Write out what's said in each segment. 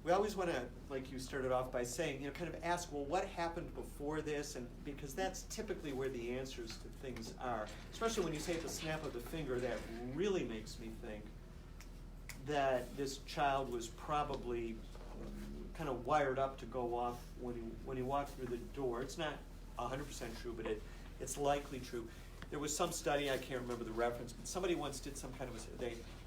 we always want to, like you started off by saying, kind of ask, well, what happened before this? And because that's typically where the answers to things are. Especially when you say at the snap of the finger, that really makes me think that this child was probably kind of wired up to go off when he walked through the door. It's not 100% true, but it's likely true. There was some study, I can't remember the reference, but somebody once did some kind of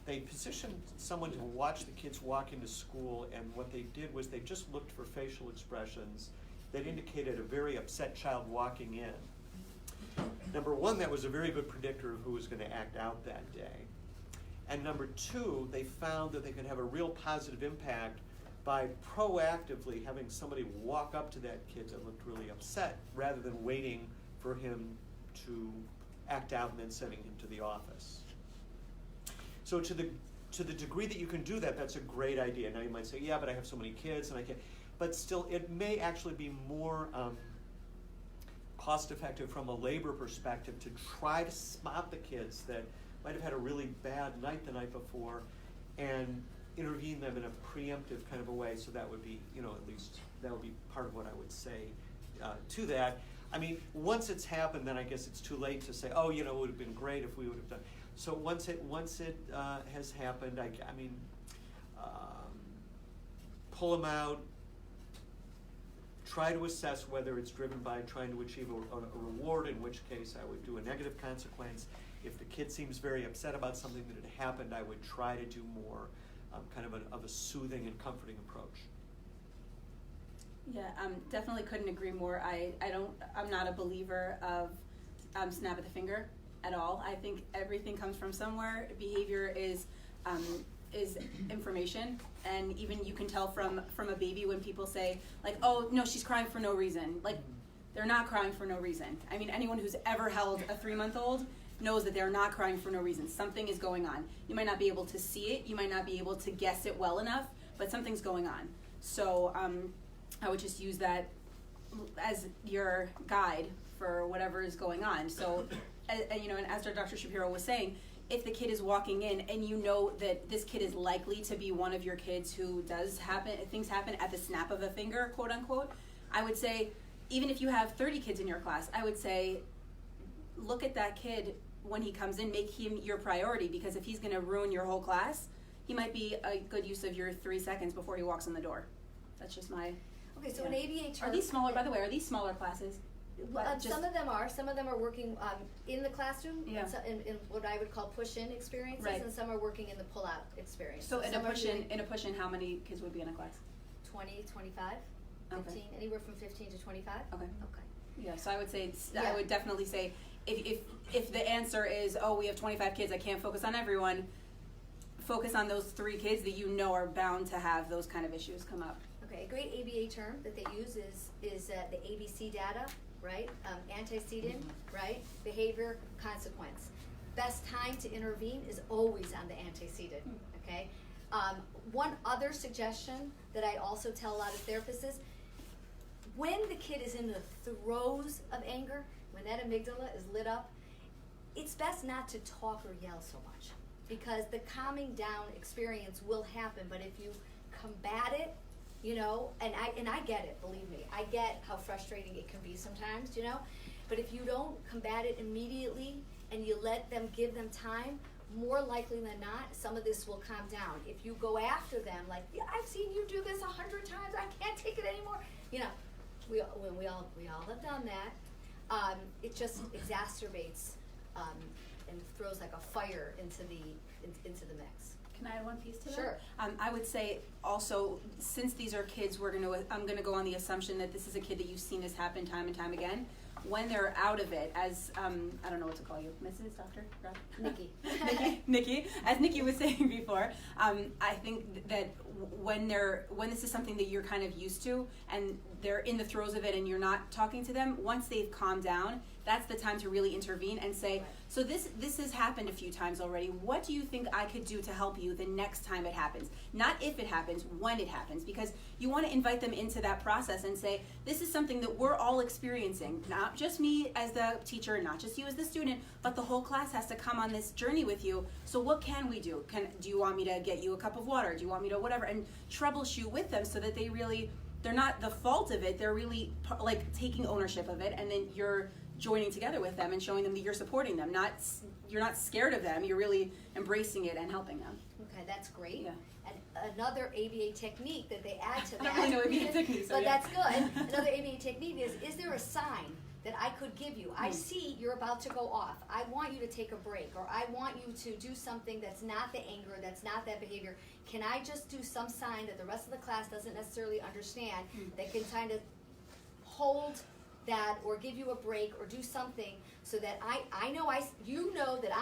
they positioned someone to watch the kids walk into school, and what they did was they just looked for facial expressions that indicated a very upset child walking in. Number one, that was a very good predictor of who was going to act out that day. And number two, they found that they could have a real positive impact by proactively having somebody walk up to that kid that looked really upset rather than waiting for him to act out and then sending him to the office. So to the degree that you can do that, that's a great idea. Now you might say, yeah, but I have so many kids and I can't. But still, it may actually be more cost effective from a labor perspective to try to spot the kids that might have had a really bad night the night before and intervene them in a preemptive kind of a way. So that would be, at least that would be part of what I would say to that. I mean, once it's happened, then I guess it's too late to say, oh, it would have been great if we would have done. So once it has happened, pull them out, try to assess whether it's driven by trying to achieve a reward, in which case I would do a negative consequence. If the kid seems very upset about something that had happened, I would try to do more kind of a soothing and comforting approach. Yeah, definitely couldn't agree more. I'm not a believer of snap of the finger at all. I think everything comes from somewhere. Behavior is information, and even you can tell from a baby when people say, like, oh no, she's crying for no reason. Like, they're not crying for no reason. I mean, anyone who's ever held a 3-month-old knows that they're not crying for no reason. Something is going on. You might not be able to see it, you might not be able to guess it well enough, but something's going on. So I would just use that as your guide for whatever is going on. So, and as Dr. Shapiro was saying, if the kid is walking in and you know that this kid is likely to be one of your kids who things happen at the snap of a finger, quote unquote, I would say, even if you have 30 kids in your class, I would say, look at that kid when he comes in, make him your priority, because if he's going to ruin your whole class, he might be a good use of your 3 seconds before he walks in the door. That's just my... Okay, so an ABA term... Are these smaller, by the way, are these smaller classes? Some of them are working in the classroom, yeah. in what I would call push-in experiences, right. And some are working in the pull-out experience. So in a push-in, how many kids would be in a class? 20, 25, 15, okay. Anywhere from 15 to 25. Okay. Okay. Yeah, so I would say, I would definitely say, if the answer is, oh, we have 25 kids, I can't focus on everyone, focus on those 3 kids that you know are bound to have those kind of issues come up. Okay, a great ABA term that they use is the ABC data, right? Antecedent, right? Behavior, consequence. Best time to intervene is always on the antecedent, okay? One other suggestion that I also tell a lot of therapists is, when the kid is in the throes of anger, when that amygdala is lit up, it's best not to talk or yell so much, because the calming down experience will happen, but if you combat it, and I get it, believe me, I get how frustrating it can be sometimes, but if you don't combat it immediately and you give them time, more likely than not, some of this will calm down. If you go after them, like, yeah, I've seen you do this 100 times, I can't take it anymore, we all have done that. It just exacerbates and throws like a fire into the mix. Can I add one piece to that? Sure. I would say also, since these are kids, I'm going to go on the assumption that this is a kid that you've seen this happen time and time again. When they're out of it, as I don't know what to call you, Mrs. Dr. Nicki. Nikki, as Nikki was saying before, I think that when this is something that you're kind of used to and they're in the throes of it and you're not talking to them, once they've calmed down, that's the time to really intervene and say, right. So this has happened a few times already. What do you think I could do to help you the next time it happens? Not if it happens, when it happens, because you want to invite them into that process and say, this is something that we're all experiencing, not just me as the teacher, not just you as the student, but the whole class has to come on this journey with you. So what can we do? Do you want me to get you a cup of water? Do you want me to whatever? whatever, and troubleshoot with them so that they're not the fault of it, they're really like taking ownership of it, and then you're joining together with them and showing them that you're supporting them, you're not scared of them, you're really embracing it and helping them. Okay, that's great. Yeah. And another ABA technique that they add to that. I don't really know ABA techniques, so but yeah. that's good. Another ABA technique is there a sign that I could give you? I see you're about to go off. I want you to take a break, or I want you to do something that's not the anger, that's not that behavior. Can I just do some sign that the rest of the class doesn't necessarily understand that can kind of hold that, or give you a break, or do something so that you know that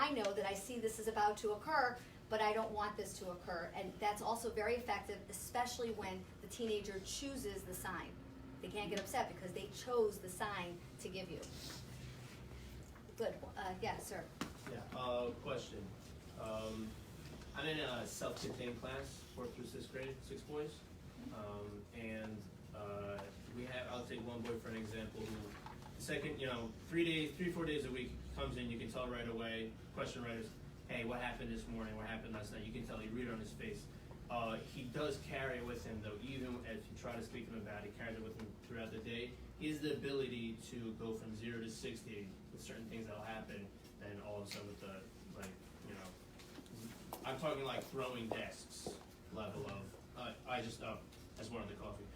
I see this is about to occur, but I don't want this to occur. And that's also very effective, especially when the teenager chooses the sign. They can't get upset because they chose the sign to give you. Good. Yeah, sir. Yeah, question. I'm in a self-contained class, 4th through 6th grade, 6 boys. And we have, I'll take one boy for an example, who the second, 3-4 days a week comes in, you can tell right away, question writers, hey, what happened this morning, what happened last night, you can tell, you read it on his face. He does carry it with him though, even if you try to speak to him about it, he carries it with him throughout the day. He has the ability to go from 0 to 60 with certain things that'll happen, and all of a sudden with the, I'm talking like throwing desks level of, that's one of the coffee.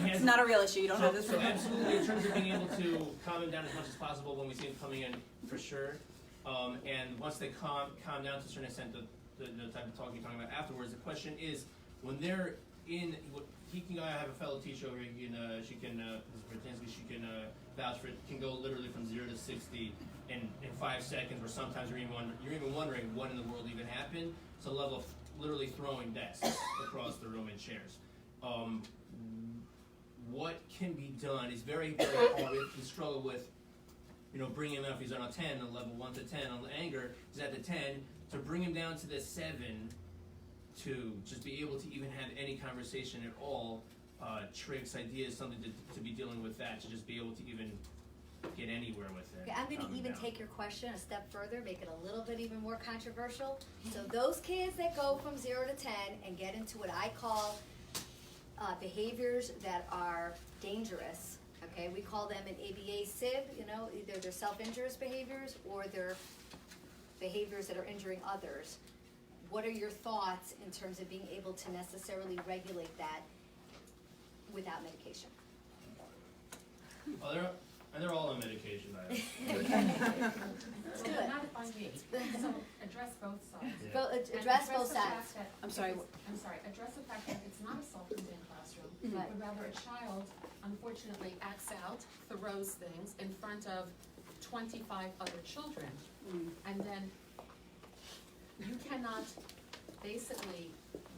It's not a real issue, you don't have this. So absolutely, in terms of being able to calm him down as much as possible when we see him coming in, for sure. And once they calm down to a certain extent, the type of talk you're talking about afterwards, the question is, when they're in, I have a fellow teacher over here, she can vouch for it, can go literally from 0 to 60 in 5 seconds, or sometimes you're even wondering what in the world even happened. It's a level of literally throwing desks across the room and chairs. What can be done is very, very hard. We struggle with, bringing him up. He's on a 10, a level 1 to 10 on the anger. He's at the 10. To bring him down to the 7, to just be able to even have any conversation at all, tricks, ideas, something to be dealing with that, to just be able to even get anywhere with it. Okay, I'm going to even take your question a step further, make it a little bit even more controversial. So those kids that go from 0 to 10 and get into what I call behaviors that are dangerous, okay, we call them an ABA SIB, either they're self-injurious behaviors or they're behaviors that are injuring others. What are your thoughts in terms of being able to necessarily regulate that without medication? They're all on medication. It's good. Not by me. So address both sides. Yeah. Address both sides. I'm sorry. Address the fact that it's not a self-contained classroom, Right. but rather a child, unfortunately, acts out, throws things in front of 25 other children. And then you cannot basically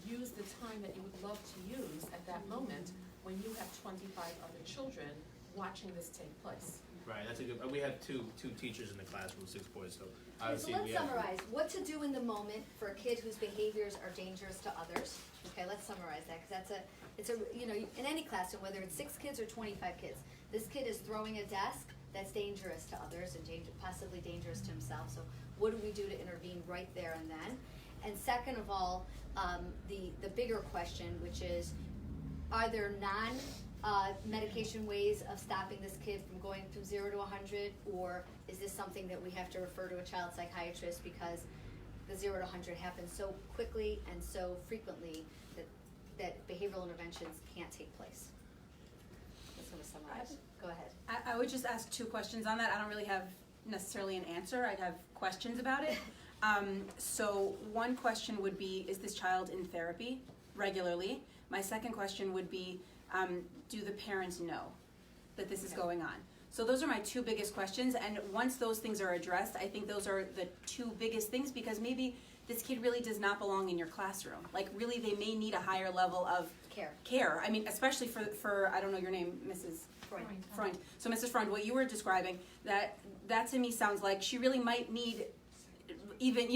use the time that you would love to use at that moment when you have 25 other children watching this take place. Right, that's a good. We have two teachers in the classroom, 6 boys. So Okay, so let's summarize. What to do in the moment for a kid whose behaviors are dangerous to others. Okay, let's summarize that, because it's in any classroom, whether it's 6 kids or 25 kids, this kid is throwing a desk that's dangerous to others and possibly dangerous to himself. So what do we do to intervene right there and then? And second of all, the bigger question, which is, are there medication ways of stopping this kid from going from 0 to 100, or is this something that we have to refer to a child psychiatrist because the 0 to 100 happens so quickly and so frequently that behavioral interventions can't take place? That's going to summarize. Go ahead. I would just ask 2 questions on that. I don't really have necessarily an answer. I'd have questions about it. So one question would be, is this child in therapy regularly? My second question would be, do the parents know that this is going on? So those are my 2 biggest questions, and once those things are addressed, I think those are the 2 biggest things, because maybe this kid really does not belong in your classroom. Like, really, they may need a higher level of care. I mean, especially for I don't know your name, Mrs. Freund. So Mrs. Freund, what you were describing, that to me sounds like she really might need even,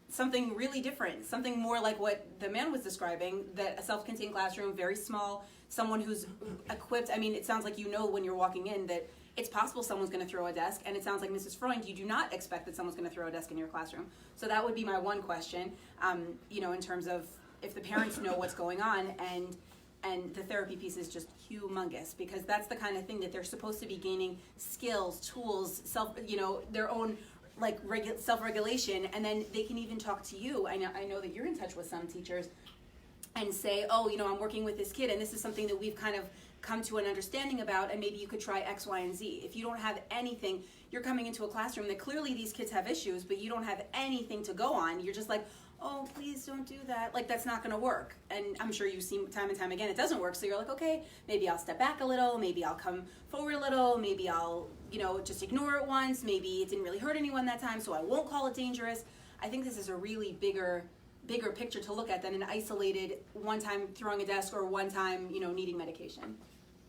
something really different, something more like what the man was describing, that a self-contained classroom, very small, someone who's equipped. I mean, it sounds like when you're walking in that it's possible someone's going to throw a desk, and it sounds like Mrs. Freund, you do not expect that someone's going to throw a desk in your classroom. So that would be my one question, you know, in terms of if the parents know what's going on, and the therapy piece is just humongous, because that's the kind of thing that they're supposed to be gaining skills, tools, their own like self-regulation, and then they can even talk to you. I know that you're in touch with some teachers and say, oh, you know, I'm working with this kid, and this is something that we've kind of come to an understanding about, and maybe you could try X, Y, and Z. If you don't have anything, you're coming into a classroom that clearly these kids have issues, but you don't have anything to go on. You're just like, oh, please don't do that. Like, that's not gonna work. And I'm sure you've seen time and time again, it doesn't work. So you're like, okay, maybe I'll step back a little, maybe I'll come forward a little, maybe I'll, you know, just ignore it once, maybe it didn't really hurt anyone that time, so I won't call it dangerous. I think this is a really bigger picture to look at than an isolated one time throwing a desk or one time, you know, needing medication.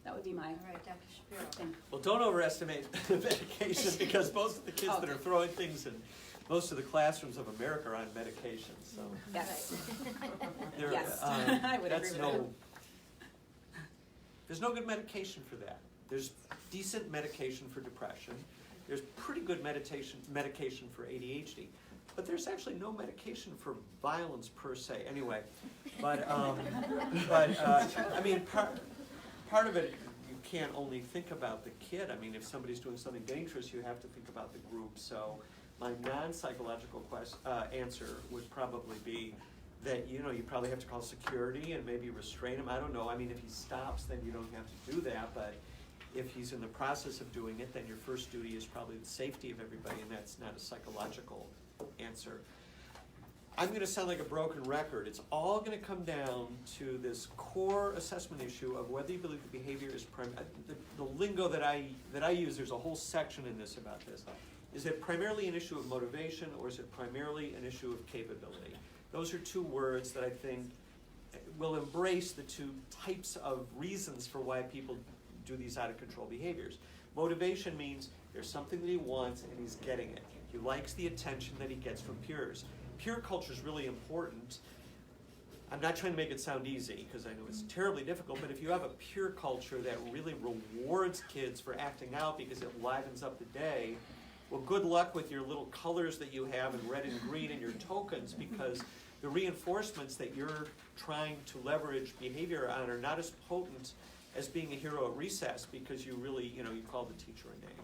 That would be my All right, Dr. Shapiro. thing. Well, don't overestimate medication, because most of the kids that are throwing things in most of the classrooms of America are on medication, so. Yes. there- Yes. I would that's agree with that. There's no good medication for that. There's decent medication for depression. There's pretty good medication for ADHD. But there's actually no medication for violence per se, anyway. But I mean, part of it, you can't only think about the kid. I mean, if somebody's doing something dangerous, you have to think about the group. So my non-psychological answer would probably be that, you know, you probably have to call security and maybe restrain him. I don't know. I mean, if he stops, then you don't have to do that. But if he's in the process of doing it, then your first duty is probably the safety of everybody, and that's not a psychological answer. I'm going to sound like a broken record. It's all going to come down to this core assessment issue of whether you believe the behavior is the lingo that I use. There's a whole section in this about this. Is it primarily an issue of motivation, or is it primarily an issue of capability? Those are two words that I think will embrace the two types of reasons for why people do these out of control behaviors. Motivation means there's something that he wants and he's getting it. He likes the attention that he gets from peers. Peer culture is really important. I'm not trying to make it sound easy, because I know it's terribly difficult, but if you have a peer culture that really rewards kids for acting out because it livens up the day, well, good luck with your little colors that you have in red and green and your tokens, because the reinforcements that you're trying to leverage behavior on are not as potent as being a hero at recess, because you really, you know, you call the teacher a name.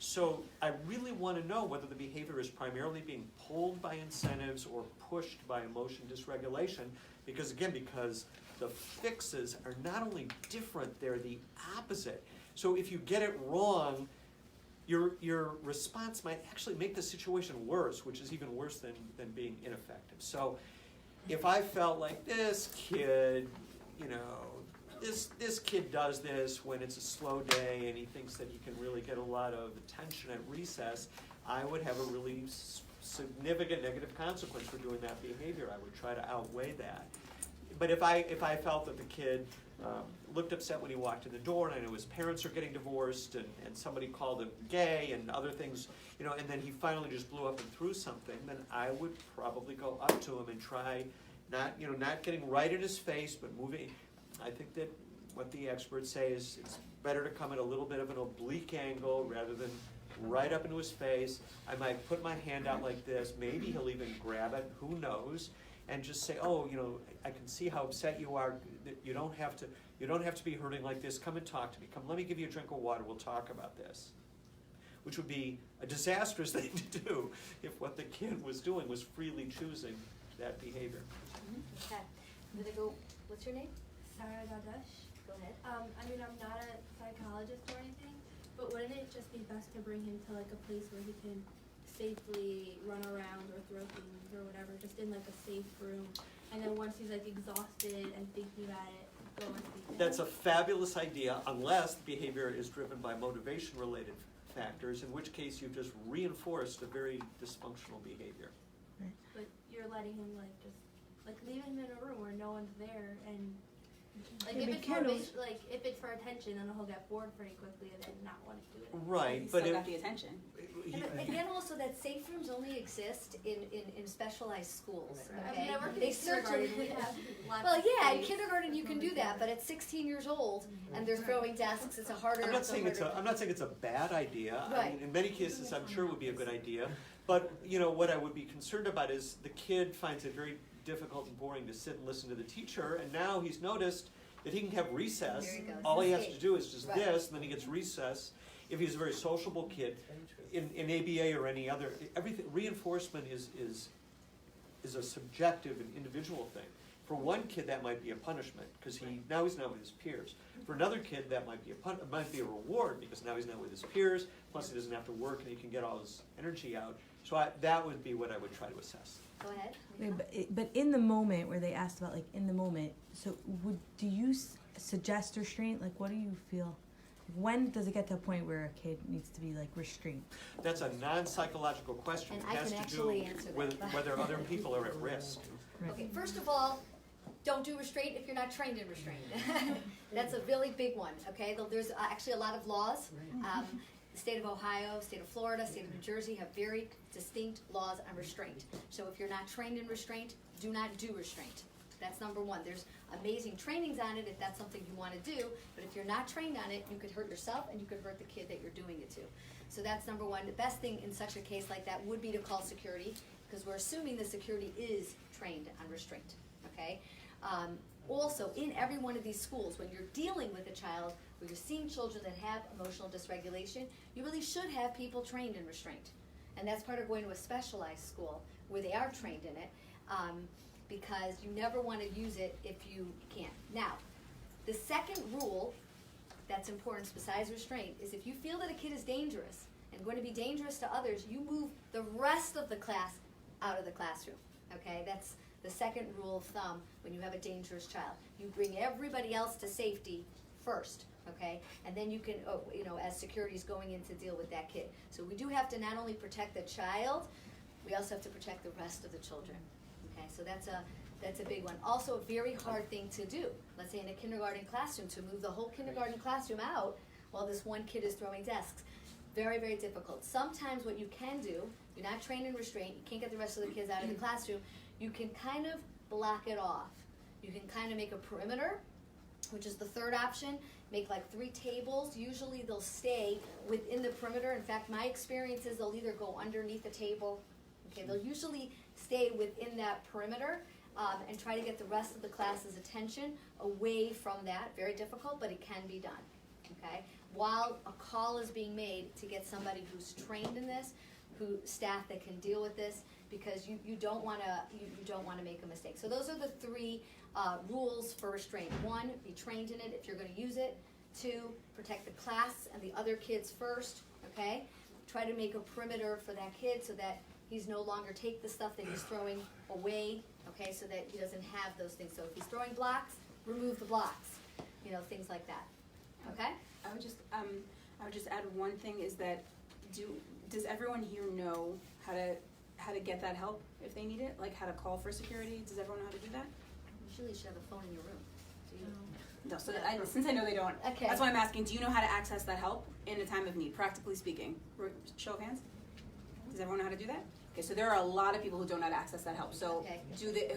So I really want to know whether the behavior is primarily being pulled by incentives or pushed by emotion dysregulation, because the fixes are not only different, they're the opposite. So if you get it wrong, your response might actually make the situation worse, which is even worse than being ineffective. So if I felt like this kid, you know, this kid does this when it's a slow day and he thinks that he can really get a lot of attention at recess, I would have a really significant negative consequence for doing that behavior. I would try to outweigh that. But if I felt that the kid looked upset when he walked in the door, and I know his parents are getting divorced, and somebody called him gay and other things, you know, and then he finally just blew up and threw something, then I would probably go up to him and try not getting right in his face, but moving. I think that what the experts say is it's better to come at a little bit of an oblique angle rather than right up into his face. I might put my hand out like this. Maybe he'll even grab it. Who knows? And just say, oh, you know, I can see how upset you are. You don't have to be hurting like this. Come and talk to me. Come, let me give you a drink of water. We'll talk about this. Which would be a disastrous thing to do if what the kid was doing was freely choosing that behavior. Okay, I'm gonna go, what's your name? Sarah Dadash. Go ahead. I mean, I'm not a psychologist or anything, but wouldn't it just be best to bring him to like a place where he can safely run around or throw things or whatever, just in like a safe room, and then once he's like exhausted and thinking about it, go and speak to him? That's a fabulous idea, unless the behavior is driven by motivation-related factors, in which case you've just reinforced a very dysfunctional behavior. But you're letting him like just like leaving him in a room where no one's there, and Like Yeah, if but it's candles- if it's for attention, then he'll get bored pretty quickly and then not want to do it. Right, He's but still it, got the attention. And again, also that safe rooms only exist in specialized schools, I okay? mean, I work in They kindergarten, we have lots Well, of yeah, in space. kindergarten you can do that, but at 16 years old and they're throwing desks, it's a harder. I'm not saying it's a bad idea. I Right. mean, in many cases, I'm sure it would be a good idea. But what I would be concerned about is the kid finds it very difficult and boring to sit and listen to the teacher, and now he's noticed that he can have recess. There he goes. All he has Escape. to do is just Right. this, and then he gets recess. If he's a very sociable kid, in ABA or any other, everything reinforcement is a subjective and individual thing. For one kid, that might be a punishment because now he's not with his peers. For another kid, that might be a reward because now he's not with his peers. Plus, he doesn't have to work and he can get all his energy out. So that would be what I would try to assess. Go ahead. Wait, but in the moment where they asked about like in the moment, so do you suggest restraint? Like, what do you feel? When does it get to a point where a kid needs to be like restrained? That's a non-psychological question. And It I has can to actually do answer with that. whether other people are at risk. Right. Okay, first of all, don't do restraint if you're not trained in restraint. That's a really big one, okay? There's actually a lot of laws. The state of Ohio, state of Florida, state of New Jersey have very distinct laws on restraint. So if you're not trained in restraint, do not do restraint. That's number one. There's amazing trainings on it if that's something you want to do, but if you're not trained on it, you could hurt yourself and you could hurt the kid that you're doing it to. So that's number one. The best thing in such a case like that would be to call security, because we're assuming the security is trained on restraint, okay? Also, in every one of these schools, when you're dealing with a child, where you're seeing children that have emotional dysregulation, you really should have people trained in restraint. And that's part of going to a specialized school where they are trained in it, because you never want to use it if you can't. Now, the second rule that's important besides restraint is if you feel that a kid is dangerous and going to be dangerous to others, you move the rest of the class out of the classroom, okay? That's the second rule of thumb when you have a dangerous child. You bring everybody else to safety first, okay? And then you can, as security is going in to deal with that kid. So we do have to not only protect the child, we also have to protect the rest of the children, okay? So that's a big one. Also a very hard thing to do. Let's say in a kindergarten classroom, to move the whole kindergarten classroom out while this one kid is throwing desks. Very, very difficult. Sometimes what you can do, you're not trained in restraint, you can't get the rest of the kids out of the classroom, you can kind of block it off. You can kind of make a perimeter, which is the third option. Make like 3 tables. Usually they'll stay within the perimeter. In fact, my experience is they'll either go underneath the table. Okay, they'll usually stay within that perimeter and try to get the rest of the class's attention away from that. Very difficult, but it can be done. Okay, while a call is being made to get somebody who's trained in this, staff that can deal with this, because you don't want to make a mistake. So those are the 3 rules for restraint. 1, be trained in it if you're going to use it. 2, protect the class and the other kids first. Okay, try to make a perimeter for that kid so that he's no longer take the stuff that he's throwing away. Okay, so that he doesn't have those things. So if he's throwing blocks, remove the blocks. Things like that. Okay. I would just add one thing is that does everyone here know how to get that help if they need it? Like how to call for security? Does everyone know how to do that? Usually you should have a phone in your room. Do you? No. So since I know they don't, Okay. that's why I'm asking. Do you know how to access that help in a time of need? Practically speaking, show of hands. Does everyone know how to do that? Okay. So there are a lot of people who don't know how to access that help. So Okay.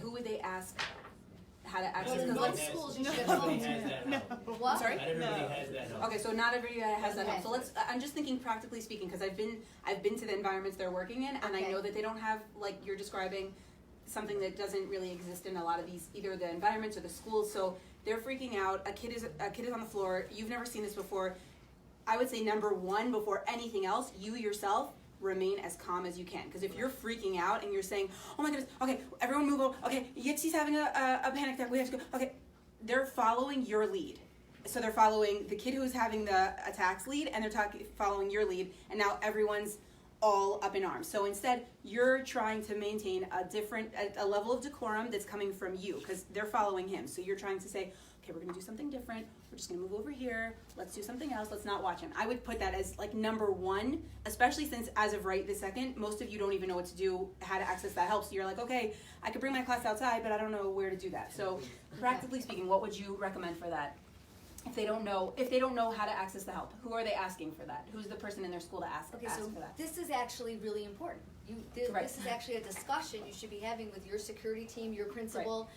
who would they ask how to access? Well, in Because most schools you should have Everybody phones. has that help. What? Sorry? Not everybody has that help. Okay, so not everybody has that Okay. help. So I'm just thinking practically speaking, because I've been to the environments they're working in, and Okay. I know that they don't have, like you're describing, something that doesn't really exist in a lot of these, either the environments or the schools. So they're freaking out. A kid is on the floor. You've never seen this before. I would say number 1, before anything else, you yourself remain as calm as you can. Because if you're freaking out and you're saying, "Oh my goodness, okay, everyone move over. Okay, Yitzi's having a panic attack. We have to go." Okay, they're following your lead. So they're following the kid who's having the attacks lead, and they're following your lead. And now everyone's all up in arms. So instead, you're trying to maintain a level of decorum that's coming from you, because they're following him. So you're trying to say, okay, we're gonna do something different. We're just gonna move over here. Let's do something else. Let's not watch him. I would put that as like number one, especially since as of right this second, most of you don't even know what to do, how to access that help. So you're like, okay, I could bring my class outside, but I don't know where to do that. So practically speaking, what would you recommend for that? If they don't know how to access the help, who are they asking for that? Who's the person in their school to ask Okay, so for that? this is actually really important. Right. This is actually a discussion you should be having with your security team, your principal.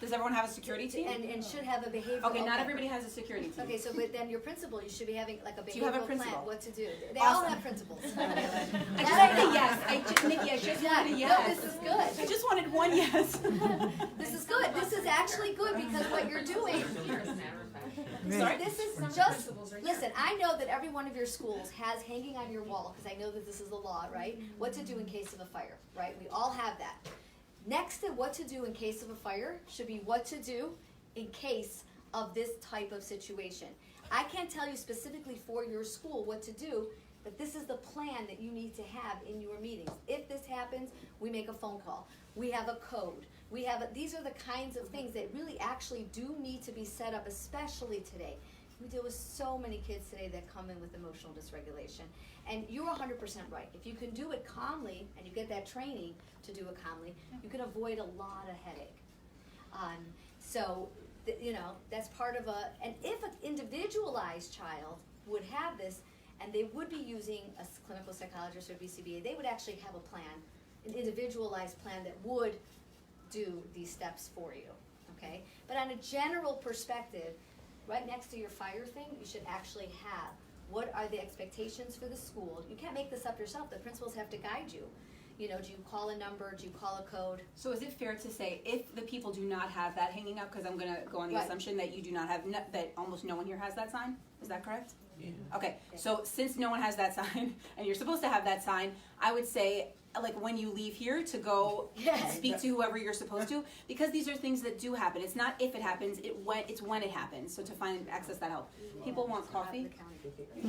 Does everyone have a security team? And should have a behavioral. Okay, not everybody has a security team. Okay, so but then your principal, you should be having like a Do you have a behavioral principal? plan, what to do. They all Awesome. have principals. I just wanted a yes. Nikki, I just wanted a No, yes. this is good. I just wanted one yes. This is good. This is actually good because what you're doing. Here, as a matter of fact. Sorry? This is Some just, principals are here. listen, I know that every one of your schools has hanging on your wall, because I know that this is the law, right? What to do in case of a fire, right? We all have that. Next to what to do in case of a fire should be what to do in case of this type of situation. I can't tell you specifically for your school what to do, but this is the plan that you need to have in your meetings. If this happens, we make a phone call. We have a code. These are the kinds of things that really actually do need to be set up, especially today. We deal with so many kids today that come in with emotional dysregulation. And you're 100% right. If you can do it calmly, and you get that training to do it calmly, you can avoid a lot of headache. That's part of and if an individualized child would have this, and they would be using a clinical psychologist or BCBA, they would actually have a plan, an individualized plan that would do these steps for you, okay? But on a general perspective, right next to your fire thing, you should actually have, what are the expectations for the school? You can't make this up yourself. The principals have to guide you. Do you call a number? Do you call a code? So is it fair to say if the people do not have that hanging up, because I'm going to go on the Right. assumption that you do not have, that almost no one here has that sign? Is that correct? Yeah. Okay, so since no one has that sign, and you're supposed to have that sign, I would say, like when you leave here to go Yes. speak to whoever you're supposed to, because these are things that do happen. It's not if it happens, it's when it happens. So to access that help. People want coffee.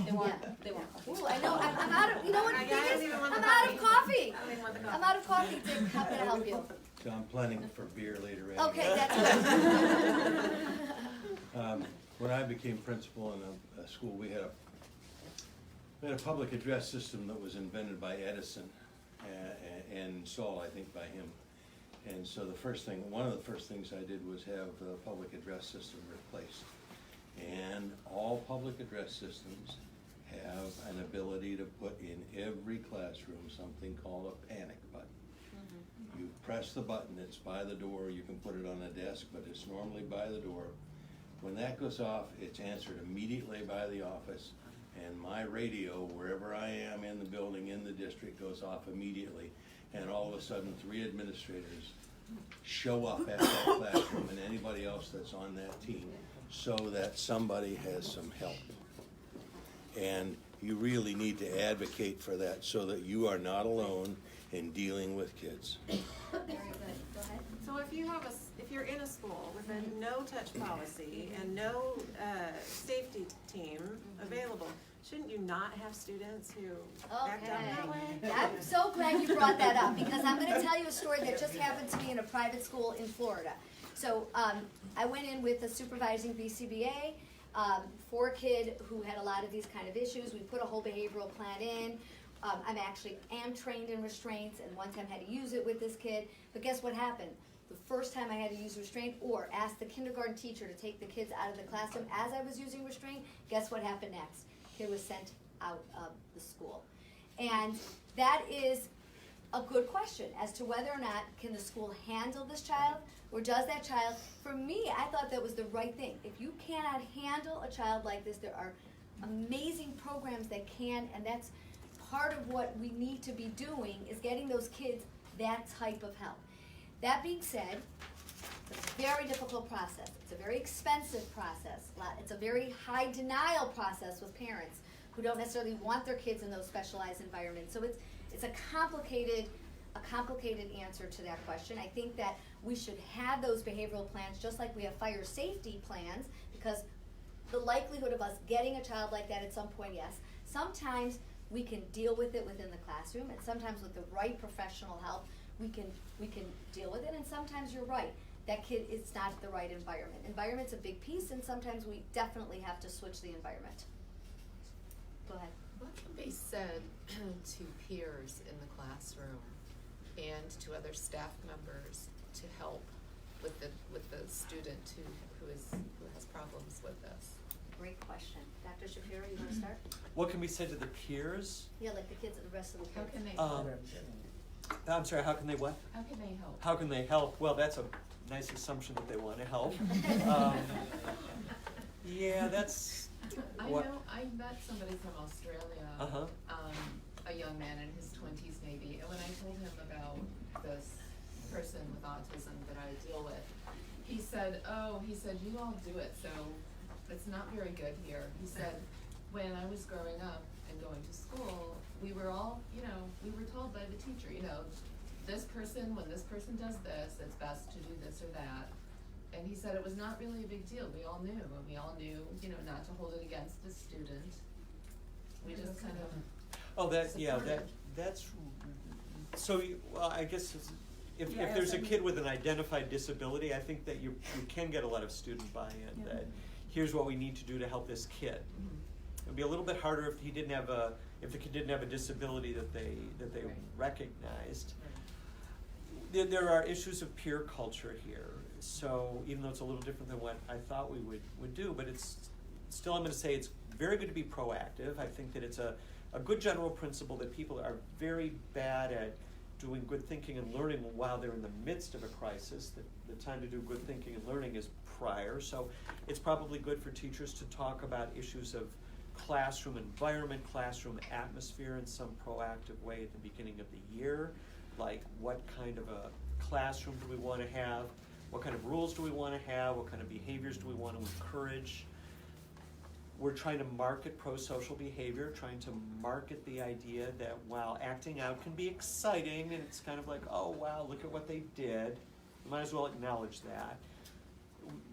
They want coffee. Ooh, I know. I'm out of. You know what? The thing is, I'm out of coffee. I'm out of coffee. How can I help you? So I'm planning for beer later. Okay, that's good. When I became principal in a school, we had a public address system that was invented by Edison and installed, I think, by him. And so one of the first things I did was have the public address system replaced. And all public address systems have an ability to put in every classroom something called a panic button. You press the button, it's by the door, you can put it on a desk, but it's normally by the door. When that goes off, it's answered immediately by the office, and my radio, wherever I am in the building, in the district, goes off immediately. And all of a sudden, 3 administrators show up at that classroom and anybody else that's on that team, so that somebody has some help. And you really need to advocate for that so that you are not alone in dealing with kids. Very good. Go ahead. So if you're in a school with a no-touch policy and no safety team available, shouldn't you not have students who act out that way? I'm so glad you brought that up, because I'm going to tell you a story that just happened to me in a private school in Florida. So I went in with a supervising BCBA for a kid who had a lot of these kind of issues. We put a whole behavioral plan in. I'm trained in restraints, and one time had to use it with this kid. But guess what happened? The first time I had to use restraint or ask the kindergarten teacher to take the kids out of the classroom as I was using restraint, guess what happened next? Kid was sent out of the school. And that is a good question as to whether or not can the school handle this child, or does that child, for me, I thought that was the right thing. If you cannot handle a child like this, there are amazing programs that can, and that's part of what we need to be doing, is getting those kids that type of help. That being said, it's a very difficult process. It's a very expensive process. It's a very high denial process with parents who don't necessarily want their kids in those specialized environments. So it's a complicated answer to that question. I think that we should have those behavioral plans just like we have fire safety plans, because the likelihood of us getting a child like that at some point, yes. Sometimes we can deal with it within the classroom, and sometimes with the right professional help, we can deal with it, and sometimes you're right, that kid is not the right environment. Environment's a big piece, and sometimes we definitely have to switch the environment. Go ahead. What can be said to peers in the classroom and to other staff members to help with the student who has problems with this? Great question. Dr. Shapiro, you want to start? What can be said to the peers? Yeah, like the kids and the rest of the How kids. can they Um, help? I'm sorry, how can they what? How can they help? How can they help? Well, that's a nice assumption that they want to help. Yeah, that's what. I met somebody from Australia, Uh-huh. a young man in his 20s maybe, and when I told him about this person with autism that I deal with, he said, you all do it, so it's not very good here. He said, when I was growing up and going to school, we were all, we were told by the teacher, this person, when this person does this, it's best to do this or that. And he said it was not really a big deal. We all knew, and we all knew, not to hold it against the student. We just kind of. Oh, that's so. Well, I guess if there's a kid with an identified disability, I think that you can get a lot of student buy-in. That here's what we need to do to help this kid. It'd be a little bit harder if the kid didn't have a disability that they recognized. There are issues of peer culture here. So even though it's a little different than what I thought we would do, but it's still, I'm going to say it's very good to be proactive. I think that it's a good general principle that people are very bad at doing good thinking and learning while they're in the midst of a crisis. The time to do good thinking and learning is prior. So it's probably good for teachers to talk about issues of classroom environment, classroom atmosphere in some proactive way at the beginning of the year. Like, what kind of a classroom do we want to have? What kind of rules do we want to have? What kind of behaviors do we want to encourage? We're trying to market prosocial behavior, trying to market the idea that while acting out can be exciting, and it's kind of like, oh wow, look at what they did, you might as well acknowledge that.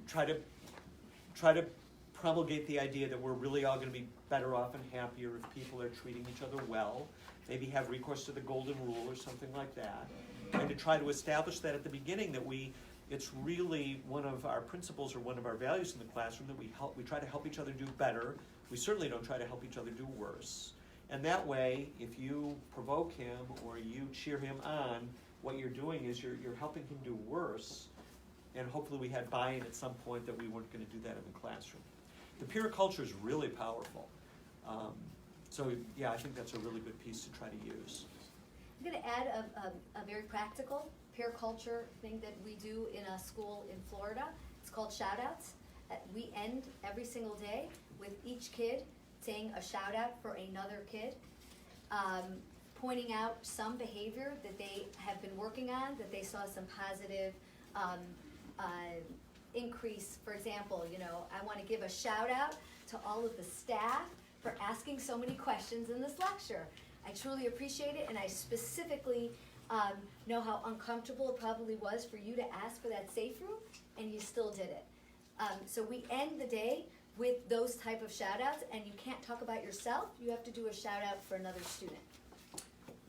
Try to promulgate the idea that we're really all going to be better off and happier if people are treating each other well. Maybe have recourse to the golden rule or something like that. And to try to establish that at the beginning, that it's really one of our principles or one of our values in the classroom that we try to help each other do better. We certainly don't try to help each other do worse. And that way, if you provoke him or you cheer him on, what you're doing is you're helping him do worse. And hopefully we had buy-in at some point that we weren't going to do that in the classroom. The peer culture is really powerful. So yeah, I think that's a really good piece to try to use. I'm going to add a very practical peer culture thing that we do in a school in Florida. It's called shout-outs. We end every single day with each kid saying a shout-out for another kid, pointing out some behavior that they have been working on, that they saw some positive increase. For example, I want to give a shout-out to all of the staff for asking so many questions in this lecture. I truly appreciate it, and I specifically know how uncomfortable it probably was for you to ask for that safe room, and you still did it. So we end the day with those type of shout-outs, and you can't talk about yourself. You have to do a shout-out for another student.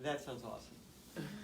That sounds awesome.